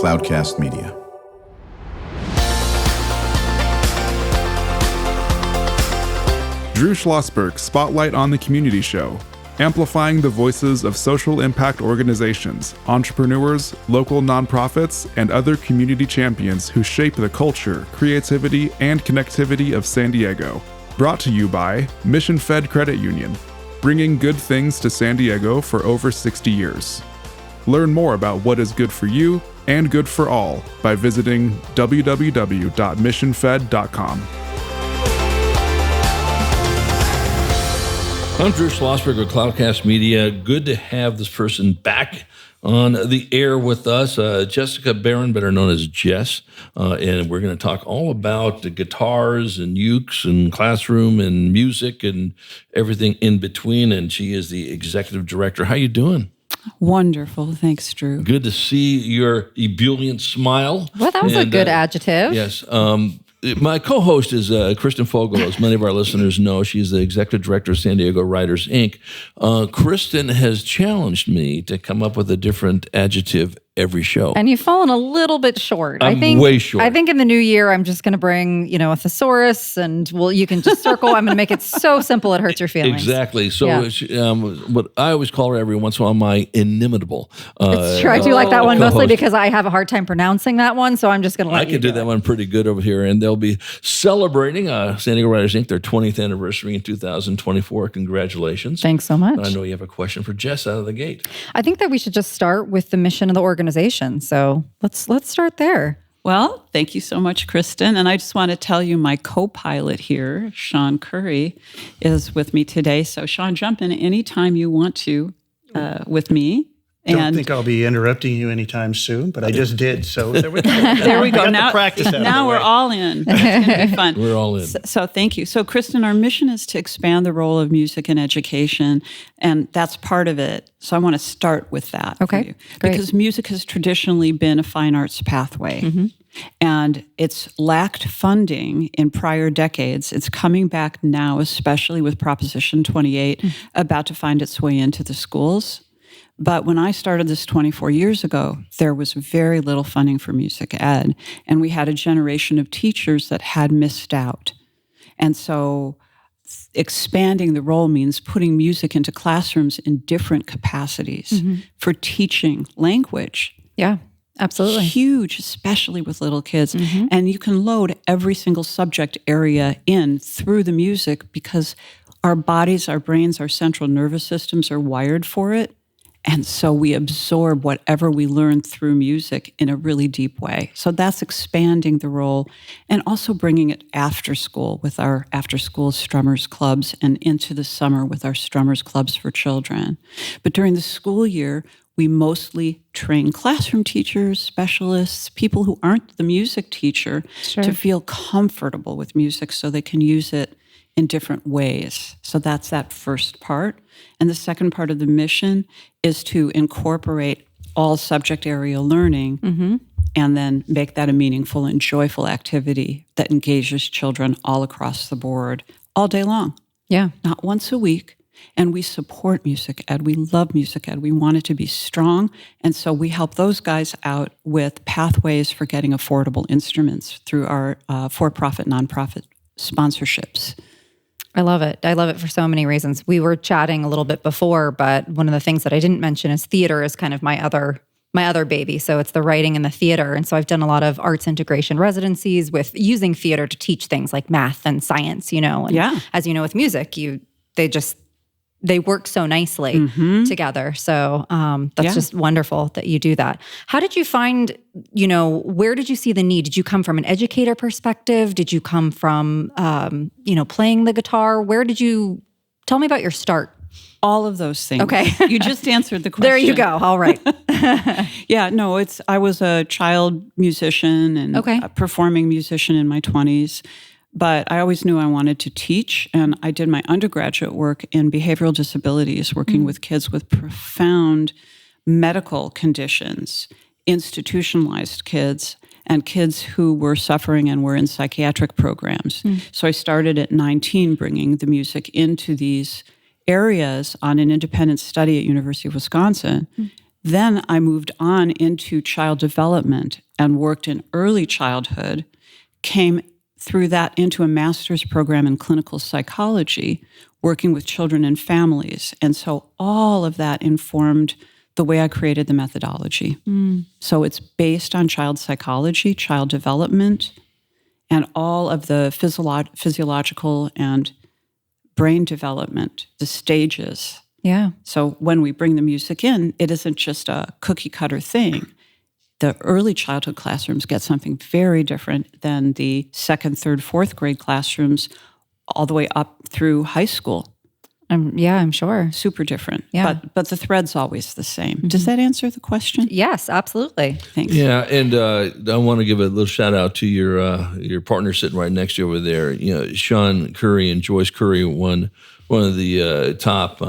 Cloudcast Media. Drew Schlosberg Spotlight on the Community Show, amplifying the voices of social impact organizations, entrepreneurs, local nonprofits, and other community champions who shape the culture, creativity, and connectivity of San Diego. Brought to you by Mission Fed Credit Union, bringing good things to San Diego for over 60 years. Learn more about what is good for you and good for all by visiting www.missionfed.com. I'm Drew Schlosberg of Cloudcast Media. Good to have this person back on the air with us, Jessica Baron, better known as Jess, and we're going to talk all about the guitars and ukes and classroom and music and everything in between, and she is the executive director. How you doing? Wonderful. Thanks, Drew. Good to see your ebullient smile. Well, that was a good adjective. Yes. My co-host is Kristen Fogel, as many of our listeners know. She's the executive director of San Diego Writers, Inc. Kristen has challenged me to come up with a different adjective every show. And you've fallen a little bit short. I think way short. I think in the new year, I'm just going to bring, a thesaurus, and you can just circle. I'm going to make it so simple it hurts your feelings. Exactly. So what I always call her every once in a while, my inimitable. It's true. I do like that one mostly because I have a hard time pronouncing that one. So I'm just going to let you do that one pretty good over here. And they'll be celebrating San Diego Writers, Inc., their 20th anniversary in 2024. Congratulations. Thanks so much. And I know you have a question for Jess out of the gate. I think that we should just start with the mission of the organization. So let's start there. Well, thank you so much, Kristen. And I just want to tell you my co-pilot here, Sean Curry, is with me today. So Sean, jump in anytime you want to with me. Don't think I'll be interrupting you anytime soon, but I just did. So there we go. There we go. Now, now we're all in. It's going to be fun. We're all in. So thank you. So Kristen, our mission is to expand the role of music in education, and that's part of it. So I want to start with that. Okay, for you, great. because music has traditionally been a fine arts pathway. Mm-hmm. And it's lacked funding in prior decades. It's coming back now, especially with Proposition 28, about to find its way into the schools. But when I started this 24 years ago, there was very little funding for music ed, and we had a generation of teachers that had missed out. And so expanding the role means putting music into classrooms in different capacities for teaching language. Yeah, absolutely. Huge, especially with little kids. And you can load every single subject area in through the music because our bodies, our brains, our central nervous systems are wired for it. And so we absorb whatever we learn through music in a really deep way. So that's expanding the role and also bringing it after school with our after-school strummers clubs and into the summer with our strummers clubs for children. But during the school year, we mostly train classroom teachers, specialists, people who aren't the music teacher to feel comfortable with music so they can use it in different ways. So that's that first part. And the second part of the mission is to incorporate all subject area learning and then make that a meaningful and joyful activity that engages children all across the board all day long. Yeah. Not once a week. And we support music ed. We love music ed. We want it to be strong. And so we help those guys out with pathways for getting affordable instruments through our for-profit, nonprofit sponsorships. I love it. I love it for so many reasons. We were chatting a little bit before, but one of the things that I didn't mention is theater is kind of my other baby. So it's the writing and the theater. And so I've done a lot of arts integration residencies with using theater to teach things like math and science, And as you know, with music, they work so nicely together. So that's just wonderful that you do that. How did you find, where did you see the need? Did you come from an educator perspective? Did you come from, playing the guitar? Tell me about your start. All of those things. Okay. You just answered the question. There you go. All right. I was a child musician and a performing musician in my 20s. But I always knew I wanted to teach, and I did my undergraduate work in behavioral disabilities, working with kids with profound medical conditions, institutionalized kids, and kids who were suffering and were in psychiatric programs. So I started at 19 bringing the music into these areas on an independent study at University of Wisconsin. Then I moved on into child development and worked in early childhood, came through that into a master's program in clinical psychology, working with children and families. And so all of that informed the way I created the methodology. So it's based on child psychology, child development, and all of the physiological and brain development, the stages. Yeah. So when we bring the music in, it isn't just a cookie cutter thing. The early childhood classrooms get something very different than the second, third, fourth grade classrooms all the way up through high school. I'm sure. Super different. Yeah. But the thread's always the same. Does that answer the question? Yes, absolutely. Thanks. Yeah, and I want to give a little shout out to your partner sitting right next to you over there. You know, Sean Curry and Joyce Curry, one of the top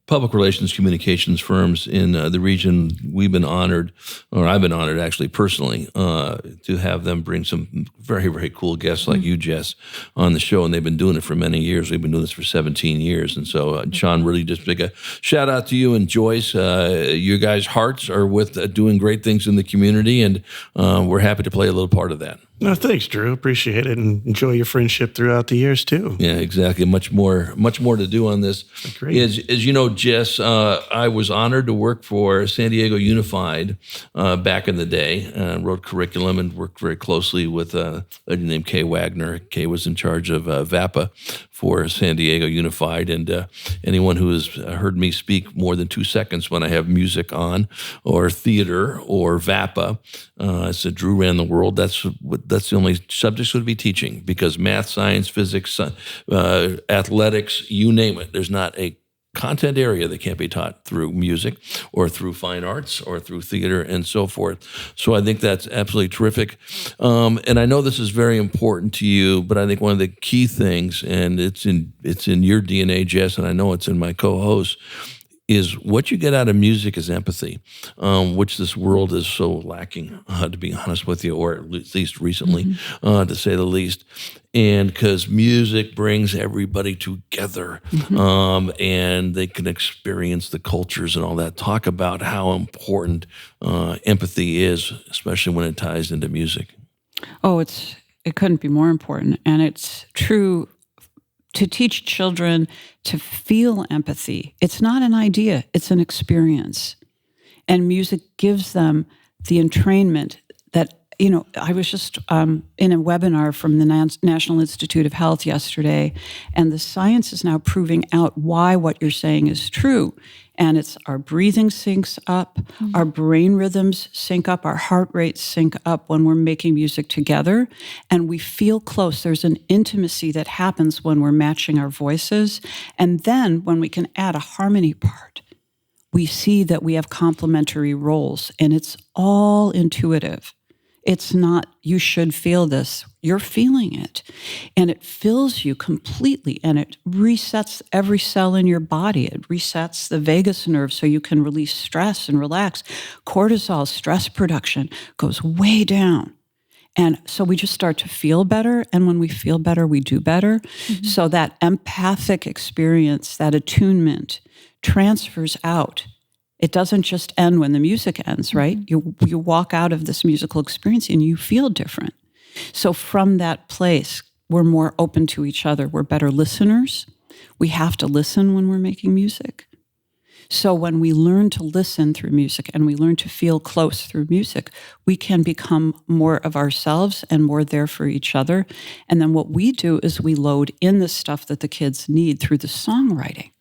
public relations communications firms in the region. We've been honored, or I've been honored actually personally, to have them bring some very, very cool guests like you, Jess, on the show. And they've been doing it for many years. We've been doing this for 17 years. And so, Sean, really just big a shout out to you and Joyce. You guys' hearts are with doing great things in the community, and we're happy to play a little part of that. No, thanks, Drew. Appreciate it, and enjoy your friendship throughout the years too. Yeah, exactly. Much more to do on this. Great. As you know, Jess, I was honored to work for San Diego Unified back in the day. Wrote curriculum and worked very closely with a lady named Kay Wagner. Kay was in charge of VAPA for San Diego Unified, and anyone who has heard me speak more than 2 seconds when I have music on, or theater, or VAPA, I said Drew ran the world. That's the only subjects would be teaching, because math, science, physics, athletics, you name it. There's not a content area that can't be taught through music or through fine arts or through theater and so forth. So I think that's absolutely terrific. And I know this is very important to you, but I think one of the key things, and it's in your DNA, Jess, and I know it's in my co-host, is what you get out of music is empathy, which this world is so lacking, to be honest with you, or at least recently, to say the least. And because music brings everybody together, and they can experience the cultures and all that. Talk about how important empathy is, especially when it ties into music. Oh, it couldn't be more important. And it's true to teach children to feel empathy. It's not an idea, it's an experience. And music gives them the entrainment that, I was just in a webinar from the National Institute of Health yesterday, and the science is now proving out why what you're saying is true. And it's our breathing syncs up, our brain rhythms sync up, our heart rates sync up when we're making music together, and we feel close. There's an intimacy that happens when we're matching our voices. And then when we can add a harmony part, we see that we have complementary roles, and it's all intuitive. It's not, you should feel this. You're feeling it. And it fills you completely, and it resets every cell in your body. It resets the vagus nerve so you can release stress and relax. Cortisol, stress production, goes way down. And so we just start to feel better. And when we feel better, we do better. So that empathic experience, that attunement, transfers out. It doesn't just end when the music ends, right? You walk out of this musical experience and you feel different. So from that place, we're more open to each other. We're better listeners. We have to listen when we're making music. So when we learn to listen through music and we learn to feel close through music, we can become more of ourselves and more there for each other. And then what we do is we load in the stuff that the kids need through the songwriting.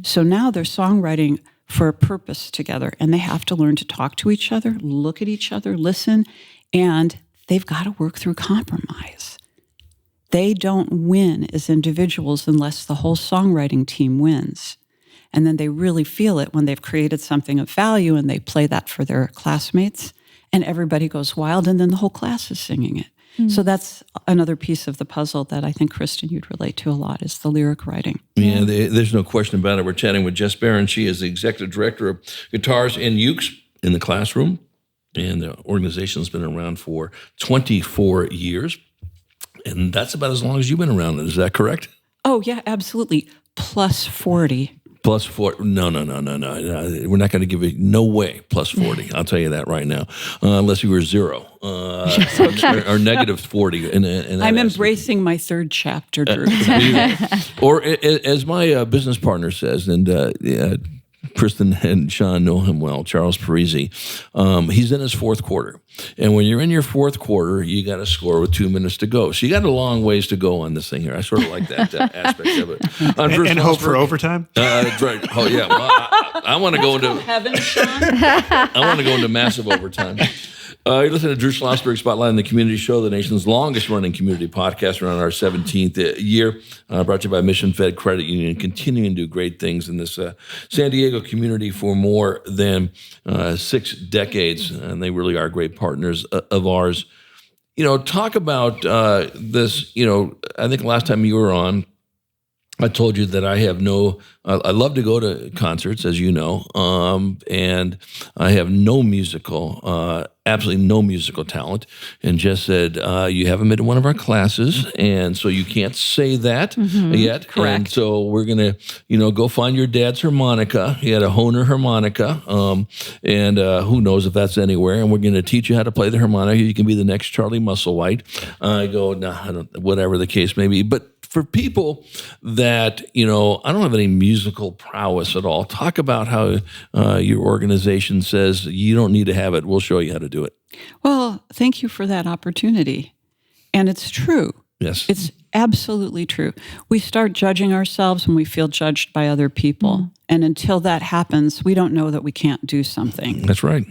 So now they're songwriting for a purpose together, and they have to learn to talk to each other, look at each other, listen, and they've got to work through compromise. They don't win as individuals unless the whole songwriting team wins. And then they really feel it when they've created something of value and they play that for their classmates, and everybody goes wild, and then the whole class is singing it. So that's another piece of the puzzle that I think, Kristen, you'd relate to a lot, is the lyric writing. Yeah, there's no question about it. We're chatting with Jess Baron. She is the executive director of guitars and Ukes in the classroom. And the organization has been around for 24 years. And that's about as long as you've been around. Is that correct? Oh, yeah, absolutely. Plus 40. Plus 40. No. We're not going to give you, no way, plus 40. I'll tell you that right now. Unless you were 0 or negative 40. I'm embracing my third chapter, Drew. Or as my business partner says, and Kristen and Sean know him well, Charles Parisi, he's in his fourth quarter. And when you're in your fourth quarter, you got to score with 2 minutes to go. So you got a long ways to go on this thing here. I sort of like that aspect of it. And hope for overtime? That's right. Oh, yeah. Well, I want to go into heaven, Sean. I want to go into massive overtime. You're listening to Drew Schlosberg Spotlight on the Community Show, the nation's longest-running community podcast. We're on our 17th year, brought to you by Mission Fed Credit Union, continuing to do great things in this San Diego community for more than 6 decades, and they really are great partners of ours. Talk about this. I think last time you were on, I told you that I have I love to go to concerts, as you know, and I have absolutely no musical talent. And Jess said, you haven't been to one of our classes, and so you can't say that yet. Correct. And so we're going to, go find your dad's harmonica. He had a Hohner harmonica, and who knows if that's anywhere. And we're going to teach you how to play the harmonica. You can be the next Charlie Musselwhite. I go, I don't, whatever the case may be. But for people that, I don't have any musical prowess at all, talk about how your organization says you don't need to have it. We'll show you how to do it. Well, thank you for that opportunity. And it's true. Yes. It's absolutely true. We start judging ourselves when we feel judged by other people. And until that happens, we don't know that we can't do something. That's right.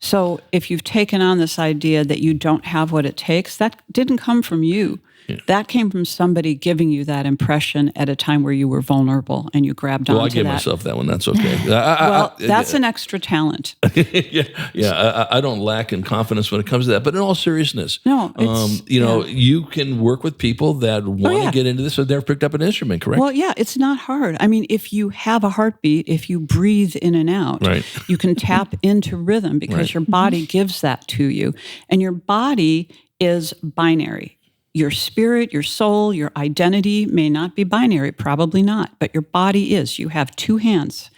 So if you've taken on this idea that you don't have what it takes, that didn't come from you. Yeah. That came from somebody giving you that impression at a time where you were vulnerable and you grabbed onto that. Well, I gave myself that one. That's okay. That's an extra talent. I don't lack in confidence when it comes to that. But in all seriousness, no, you can work with people that want to get into this, so they've picked up an instrument, correct? Well, yeah, it's not hard. I mean, if you have a heartbeat, if you breathe in and out, you can tap into rhythm because your body gives that to you. And your body is binary. Your spirit, your soul, your identity may not be binary, probably not, but your body is. You have 2 hands,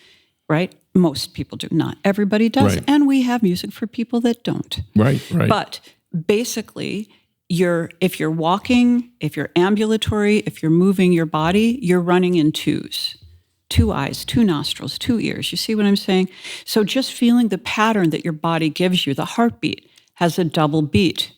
right? Most people do. Not everybody does. Right. And we have music for people that don't. Right. But basically, if you're walking, if you're ambulatory, if you're moving your body, you're running in 2s. 2 eyes, 2 nostrils, 2 ears. You see what I'm saying? So just feeling the pattern that your body gives you, the heartbeat has a double beat.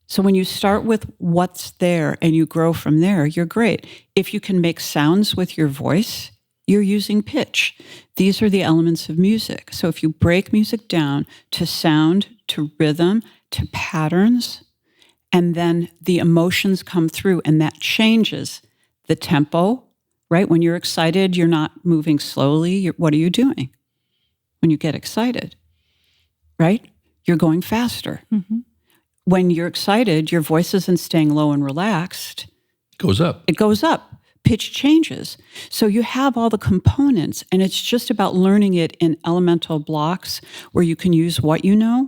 So when you start with what's there and you grow from there, you're great. If you can make sounds with your voice, you're using pitch. These are the elements of music. So if you break music down to sound, to rhythm, to patterns, and then the emotions come through and that changes the tempo, right? When you're excited, you're not moving slowly. What are you doing when you get excited, right? You're going faster. Mm-hmm. When you're excited, your voice isn't staying low and relaxed. Goes up. It goes up. Pitch changes. So you have all the components, and it's just about learning it in elemental blocks where you can use what you know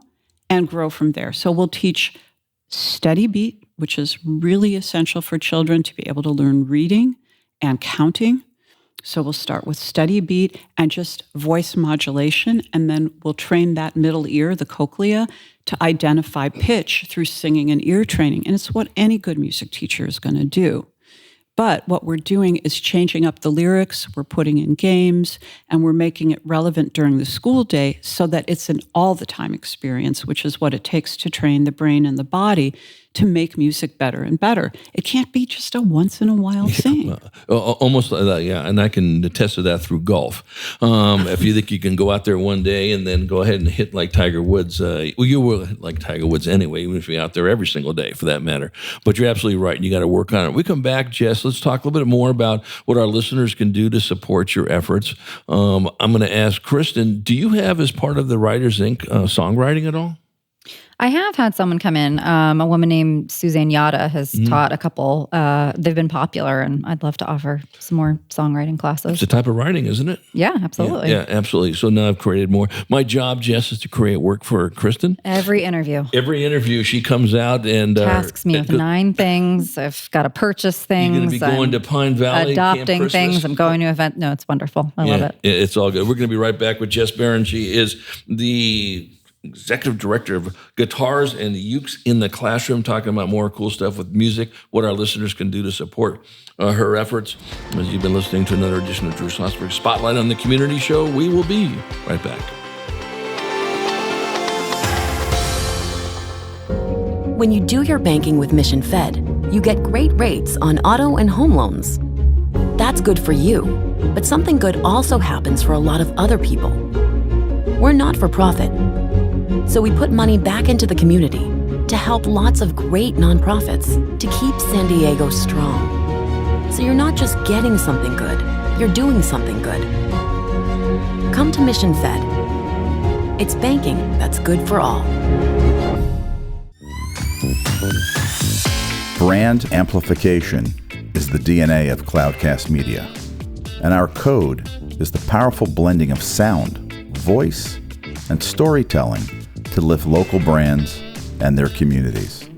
and grow from there. So we'll teach steady beat, which is really essential for children to be able to learn reading and counting. So we'll start with steady beat and just voice modulation, and then we'll train that middle ear, the cochlea, to identify pitch through singing and ear training. And it's what any good music teacher is going to do. But what we're doing is changing up the lyrics, we're putting in games, and we're making it relevant during the school day so that it's an all-the-time experience, which is what it takes to train the brain and the body to make music better and better. It can't be just a once-in-a-while thing. Almost like that, yeah. And I can attest to that through golf. If you think you can go out there one day and then go ahead and hit like Tiger Woods, you will hit like Tiger Woods anyway, even if you're out there every single day for that matter. But you're absolutely right. You got to work on it. We come back, Jess, let's talk a little bit more about what our listeners can do to support your efforts. I'm going to ask Kristen, do you have, as part of the Writers Inc. Songwriting at all? I have had someone come in. A woman named Suzanne Yada has taught a couple. They've been popular, and I'd love to offer some more songwriting classes. It's a type of writing, isn't it? Yeah, absolutely. Yeah, absolutely. So now I've created more. My job, Jess, is to create work for Kristen. Every interview She comes out and tasks me with 9 things. I've got to purchase things. You're going to be going to Pine Valley, adopting Camp things. Christmas. I'm going to an event. No, it's wonderful. I love it. It's all good. We're going to be right back with Jess Baron. She is the executive director of Guitars and Ukes in the Classroom, talking about more cool stuff with music, what our listeners can do to support her efforts. As you've been listening to another edition of Drew Schlosberg Spotlight on the Community Show, we will be right back. When you do your banking with Mission Fed, you get great rates on auto and home loans. That's good for you, but something good also happens for a lot of other people. We're not for profit, so we put money back into the community to help lots of great nonprofits to keep San Diego strong. So you're not just getting something good, you're doing something good. Come to Mission Fed. It's banking that's good for all. Brand amplification is the DNA of Cloudcast Media, and our code is the powerful blending of sound, voice, and storytelling to lift local brands and their communities.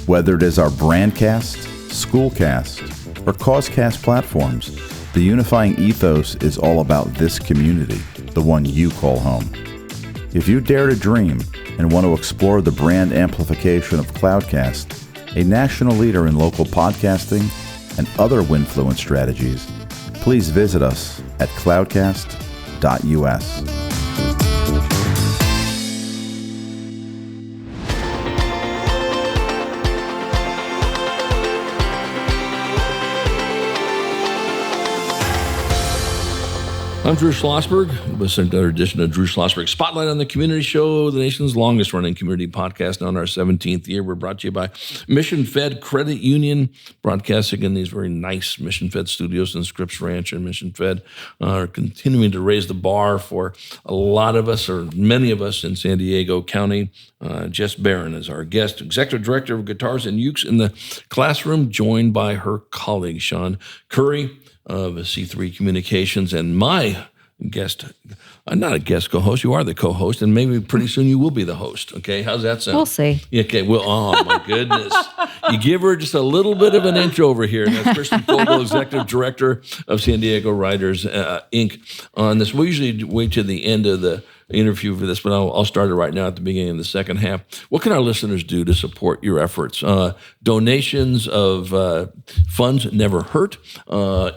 Whether it is our Brandcast, Schoolcast, or Causecast platforms, the unifying ethos is all about this community, the one you call home. If you dare to dream and want to explore the brand amplification of Cloudcast, a national leader in local podcasting and other Winfluence strategies, please visit us at cloudcast.us. I'm Drew Schlosberg. This is another edition of Drew Schlosberg Spotlight on the Community Show, the nation's longest-running community podcast on our 17th year. We're brought to you by Mission Fed Credit Union, broadcasting in these very nice Mission Fed studios in Scripps Ranch. And Mission Fed are continuing to raise the bar for a lot of us, or many of us, in San Diego County. Jess Baron is our guest, Executive Director of Guitars and Ukes in the Classroom, joined by her colleague, Sean Curry of C3 Communications, and my guest, not a guest co-host, you are the co-host, and maybe pretty soon you will be the host, okay? How's that sound? We'll see. Okay, well, oh my goodness. You give her just a little bit of an inch over here, and that's Kristen Fogel, Executive Director of San Diego Writers, Inc. on this. We usually wait to the end of the interview for this, but I'll start it right now at the beginning of the second half. What can our listeners do to support your efforts? Donations of funds never hurt.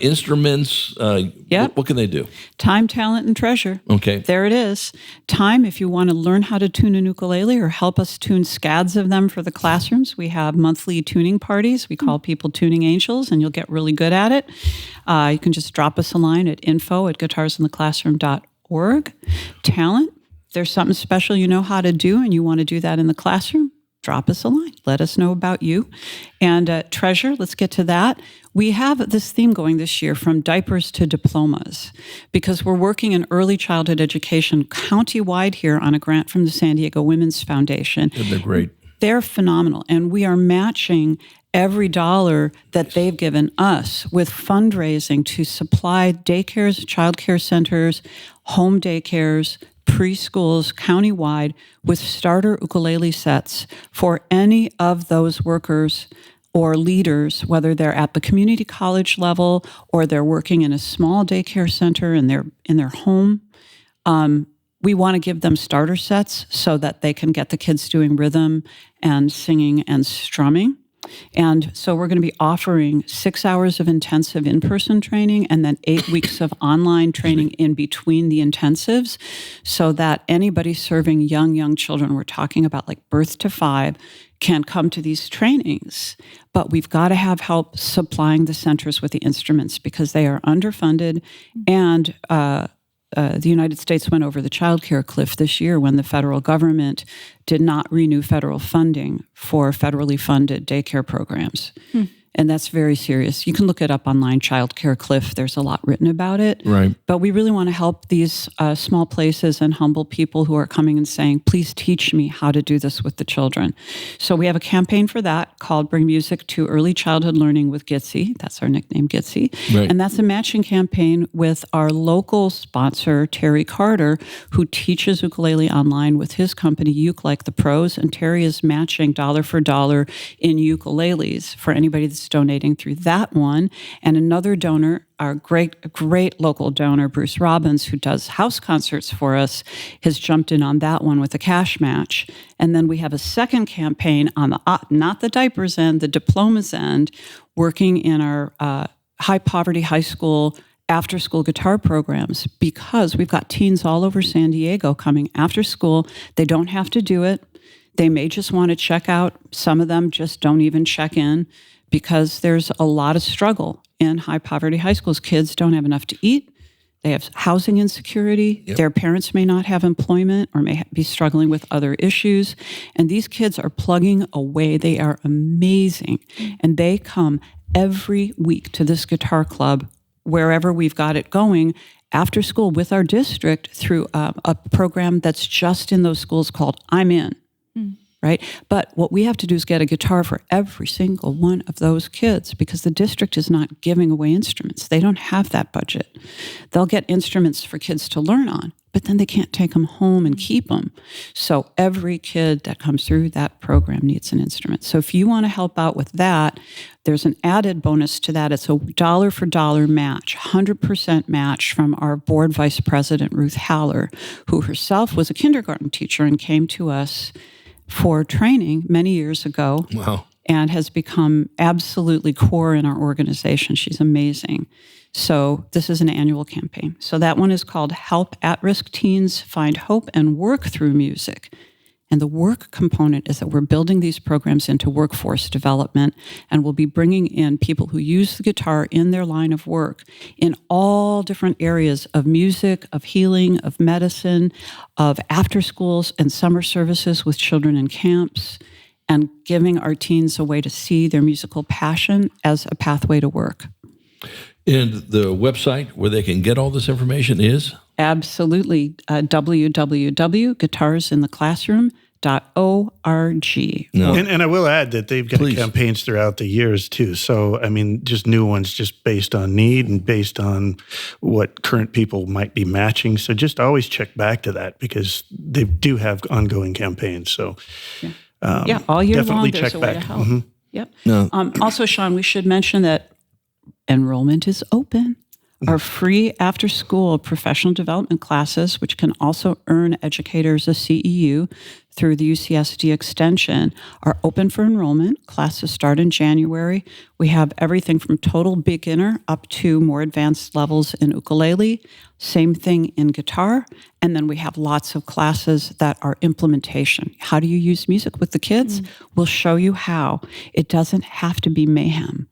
Instruments. What can they do? Time, talent, and treasure. Okay. There it is. Time, if you want to learn how to tune an ukulele or help us tune scads of them for the classrooms, we have monthly tuning parties. We call people tuning angels, and you'll get really good at it. You can just drop us a line at info@guitarsintheclassroom.org. Talent, if there's something special you know how to do and you want to do that in the classroom, drop us a line. Let us know about you. And treasure, let's get to that. We have this theme going this year, from diapers to diplomas, because we're working in early childhood education countywide here on a grant from the San Diego Women's Foundation. They're great. They're phenomenal. And we are matching every dollar that they've given us with fundraising to supply daycares, childcare centers, home daycares, preschools countywide with starter ukulele sets for any of those workers or leaders, whether they're at the community college level or they're working in a small daycare center in their home. We want to give them starter sets so that they can get the kids doing rhythm and singing and strumming. And so we're going to be offering 6 hours of intensive in-person training and then 8 weeks of online training in between the intensives, so that anybody serving young children, we're talking about like birth to 5, can come to these trainings. But we've got to have help supplying the centers with the instruments because they are underfunded. And the United States went over the child care cliff this year when the federal government did not renew federal funding for federally funded daycare programs. And that's very serious. You can look it up online, Child Care Cliff. There's a lot written about it. Right. But we really want to help these small places and humble people who are coming and saying, please teach me how to do this with the children. So we have a campaign for that called Bring Music to Early Childhood Learning with GITC. That's our nickname, GITC. Right. And that's a matching campaign with our local sponsor, Terry Carter, who teaches ukulele online with his company, Uke Like the Pros. And Terry is matching dollar for dollar in ukuleles for anybody that's donating through that one. And another donor, our great local donor, Bruce Robbins, who does house concerts for us, has jumped in on that one with a cash match. And then we have a second campaign on the, not the diapers end, the diplomas end, working in our high poverty high school after-school guitar programs, because we've got teens all over San Diego coming after school. They don't have to do it. They may just want to check out. Some of them just don't even check in because there's a lot of struggle in high-poverty high schools. Kids don't have enough to eat. They have housing insecurity. Yep. Their parents may not have employment or may be struggling with other issues. And these kids are plugging away. They are amazing. And they come every week to this guitar club, wherever we've got it going, after school with our district through a program that's just in those schools called I'm In. Right? But what we have to do is get a guitar for every single one of those kids, because the district is not giving away instruments. They don't have that budget. They'll get instruments for kids to learn on, but then they can't take them home and keep them. So every kid that comes through that program needs an instrument. So if you want to help out with that, there's an added bonus to that. It's a dollar for dollar match, 100% match from our board vice president, Ruth Haller, who herself was a kindergarten teacher and came to us for training many years ago. Wow. And has become absolutely core in our organization. She's amazing. So this is an annual campaign. So that one is called Help At-Risk Teens Find Hope and Work Through Music. And the work component is that we're building these programs into workforce development, and we'll be bringing in people who use the guitar in their line of work in all different areas of music, of healing, of medicine, of after schools and summer services with children in camps, and giving our teens a way to see their musical passion as a pathway to work. And the website where they can get all this information is? Absolutely. www.guitarsintheclassroom.org. No. And I will add that they've got Please. campaigns throughout the years too. So, I mean, just new ones just based on need and based on what current people might be matching. So just always check back to that, because they do have ongoing campaigns. So All year definitely long, there's check a way back. to help. Mhm. Yep. No. Also, Sean, we should mention that enrollment is open. Our free after-school professional development classes, which can also earn educators a CEU through the UCSD extension, are open for enrollment. Classes start in January. We have everything from total beginner up to more advanced levels in ukulele, same thing in guitar, and then we have lots of classes that are implementation. How do you use music with the kids? We'll show you how. It doesn't have to be mayhem.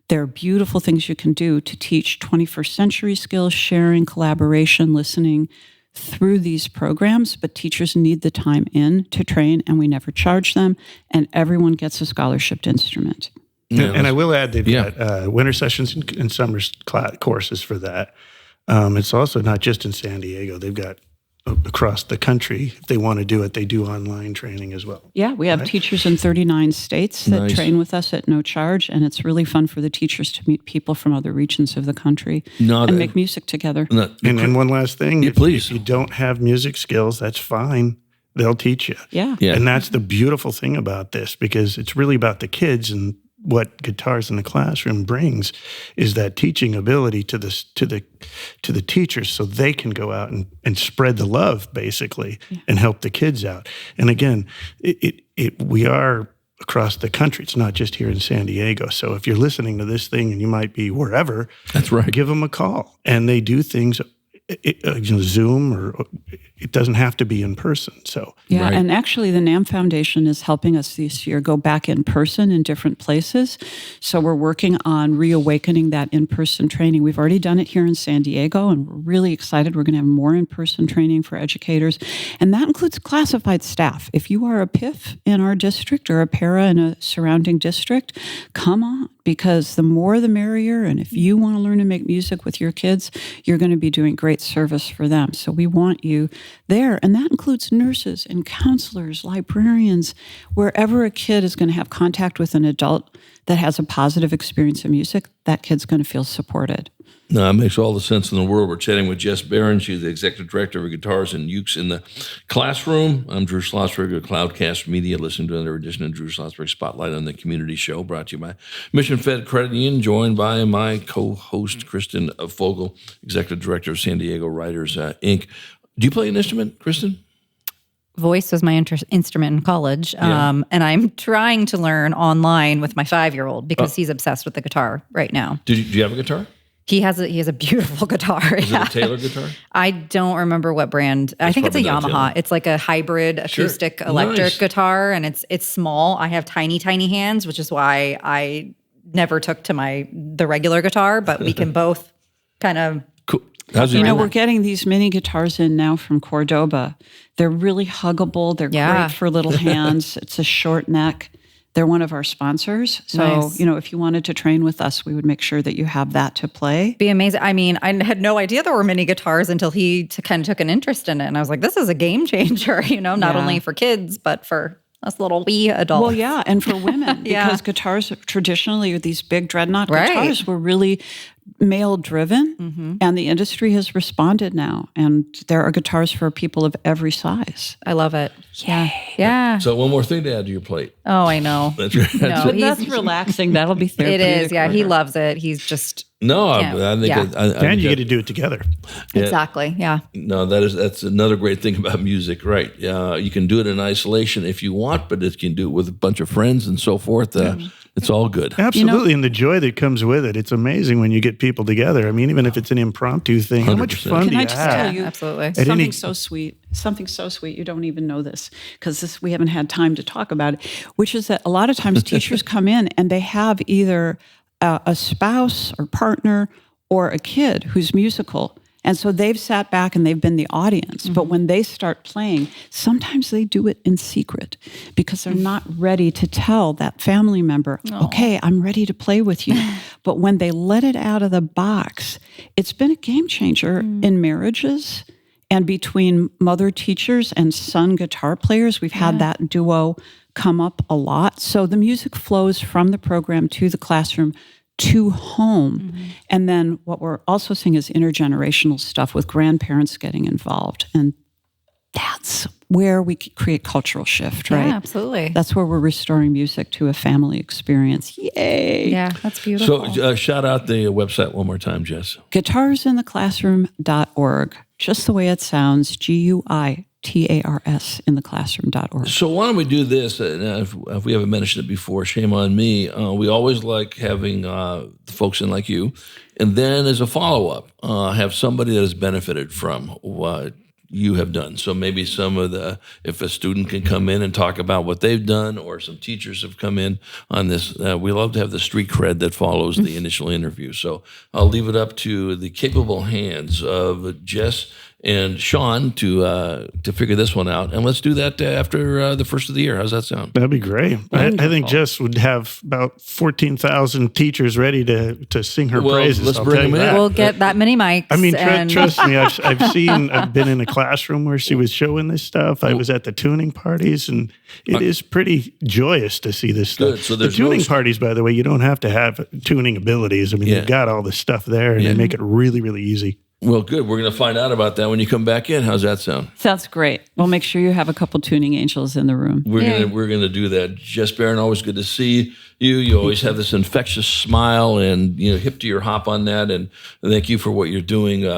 There are beautiful things you can do to teach 21st century skills, sharing, collaboration, listening through these programs, but teachers need the time in to train, and we never charge them, and everyone gets a scholarship instrument. Yeah. And I will add, they've got winter sessions and summer courses for that. It's also not just in San Diego. They've got across the country. If they want to do it, they do online training as well. Yeah, we have teachers in 39 states that train with us at no charge, and it's really fun for the teachers to meet people from other regions of the country and make music together. And one last thing, please. If you don't have music skills, that's fine. They'll teach you. Yeah. And that's the beautiful thing about this, because it's really about the kids, and what Guitars in the Classroom brings is that teaching ability to the teachers, so they can go out and spread the love, basically, and help the kids out. And again, we are across the country. It's not just here in San Diego. So if you're listening to this thing and you might be wherever, that's right, give them a call. And they do things, Zoom, or it doesn't have to be in person. So And actually the NAMM Foundation is helping us this year go back in person in different places. So we're working on reawakening that in-person training. We've already done it here in San Diego, and we're really excited. We're going to have more in-person training for educators, and that includes classified staff. If you are a PIF in our district or a para in a surrounding district, come on, because the more the merrier. And if you want to learn to make music with your kids, you're going to be doing great service for them. So we want you there. And that includes nurses and counselors, librarians, wherever a kid is going to have contact with an adult that has a positive experience in music, that kid's going to feel supported. No, it makes all the sense in the world. We're chatting with Jess Baron. She's the executive director of Guitars and Ukes in the Classroom. I'm Drew Schlosberg of Cloudcast Media, listening to another edition of Drew Schlosberg Spotlight on the Community Show, brought to you by Mission Fed Credit Union, joined by my co-host, Kristen Fogel, executive director of San Diego Writers, Inc. Do you play an instrument, Kristen? Voice was my instrument in college, and I'm trying to learn online with my 5-year-old because he's obsessed with the guitar right now. Do you have a guitar? He has a beautiful guitar. Is it a Taylor guitar? I don't remember what brand. I think it's a Yamaha. Taylor. It's like a hybrid acoustic electric guitar, and it's small. I have tiny hands, which is why I never took to the regular guitar, but we can both kind of. Cool. We're getting these mini guitars in now from Cordoba. They're really huggable. They're great for little hands. It's a short neck. They're one of our sponsors. So, nice. If you wanted to train with us, we would make sure that you have that to play. Be amazing. I mean, I had no idea there were mini guitars until he kind of took an interest in it. And I was like, this is a game changer, not only for kids, but for us little wee adults. Well, yeah, and for women, because guitars traditionally, these big dreadnought guitars were really male-driven, and the industry has responded now, and there are guitars for people of every size. I love it. Yeah. So one more thing to add to your plate. Oh, I know. That's right. That's relaxing. That'll be therapeutic. It is, yeah. He loves it. He's just... No, I think... And you get to do it together. Yeah. Exactly, yeah. No, that's another great thing about music, right? You can do it in isolation if you want, but you can do it with a bunch of friends and so forth. It's all good. Absolutely, and the joy that comes with it. It's amazing when you get people together. I mean, even if it's an impromptu thing, how much 100%. fun do you Can I just have? tell you Absolutely. something so sweet? Something so sweet. You don't even know this because we haven't had time to talk about it, which is that a lot of times teachers come in and they have either a spouse or partner or a kid who's musical. And so they've sat back and they've been the audience. But when they start playing, sometimes they do it in secret because they're not ready to tell that family member, okay, I'm ready to play with you. But when they let it out of the box, it's been a game changer in marriages and between mother teachers and son guitar players. We've had that duo come up a lot. So the music flows from the program to the classroom to home. And then what we're also seeing is intergenerational stuff with grandparents getting involved. And that's where we create cultural shift, right? Yeah, absolutely. That's where we're restoring music to a family experience. Yay! Yeah, that's beautiful. So shout out the website one more time, Jess. Guitarsintheclassroom.org. Just the way it sounds, GUITARS in the classroom.org. So why don't we do this? If we haven't mentioned it before, shame on me. We always like having folks in like you. And then as a follow-up, have somebody that has benefited from what you have done. So maybe if a student can come in and talk about what they've done, or some teachers have come in on this, we love to have the street cred that follows the initial interview. So I'll leave it up to the capable hands of Jess and Sean to figure this one out. And let's do that after the first of the year. How's that sound? That'd be great. I think Jess would have about 14,000 teachers ready to sing her praises. Let's I'll bring tell you them in. that. We'll get that many mics. I mean, trust me, I've been in a classroom where she was showing this stuff. I was at the tuning parties, and it is pretty joyous to see this stuff. Good. So the there's tuning parties, by the way, you don't have to have tuning abilities. I mean, you've got all this stuff there, and they make it really, really easy. Well, good. We're going to find out about that when you come back in. How's that sound? Sounds great. We'll make sure you have a couple tuning angels in the room. We're going to do that. Jess Baron, always good to see you. You always have this infectious smile, and hip to your hop on that. And thank you for what you're doing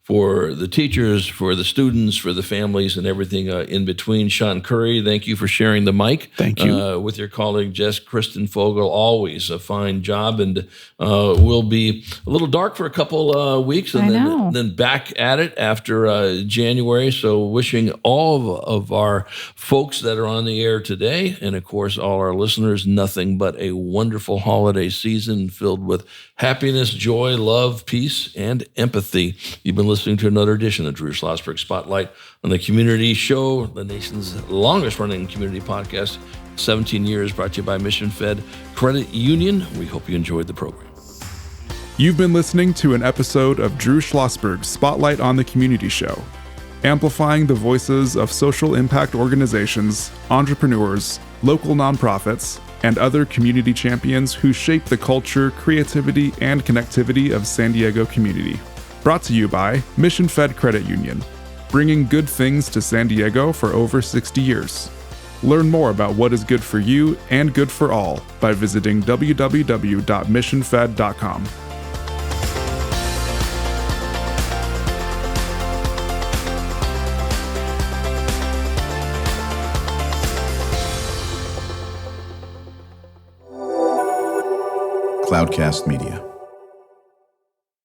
for the teachers, for the students, for the families, and everything in between. Sean Curry, thank you for sharing the mic. Thank you. With your colleague, Kristen Fogel, always a fine job. And we'll be a little dark for a couple weeks, and then back at it after January. So wishing all of our folks that are on the air today, and of course all our listeners, nothing but a wonderful holiday season filled with happiness, joy, love, peace, and empathy. You've been listening listening to another edition of Drew Schlosberg Spotlight on the Community Show, the nation's longest-running community podcast, 17 years, brought to you by Mission Fed Credit Union. We hope you enjoyed the program. You've been listening to an episode of Drew Schlosberg's Spotlight on the Community Show, amplifying the voices of social impact organizations, entrepreneurs, local nonprofits, and other community champions who shape the culture, creativity, and connectivity of San Diego community. Brought to you by Mission Fed Credit Union, bringing good things to San Diego for over 60 years. Learn more about what is good for you and good for all by visiting www.missionfed.com. Cloudcast Media.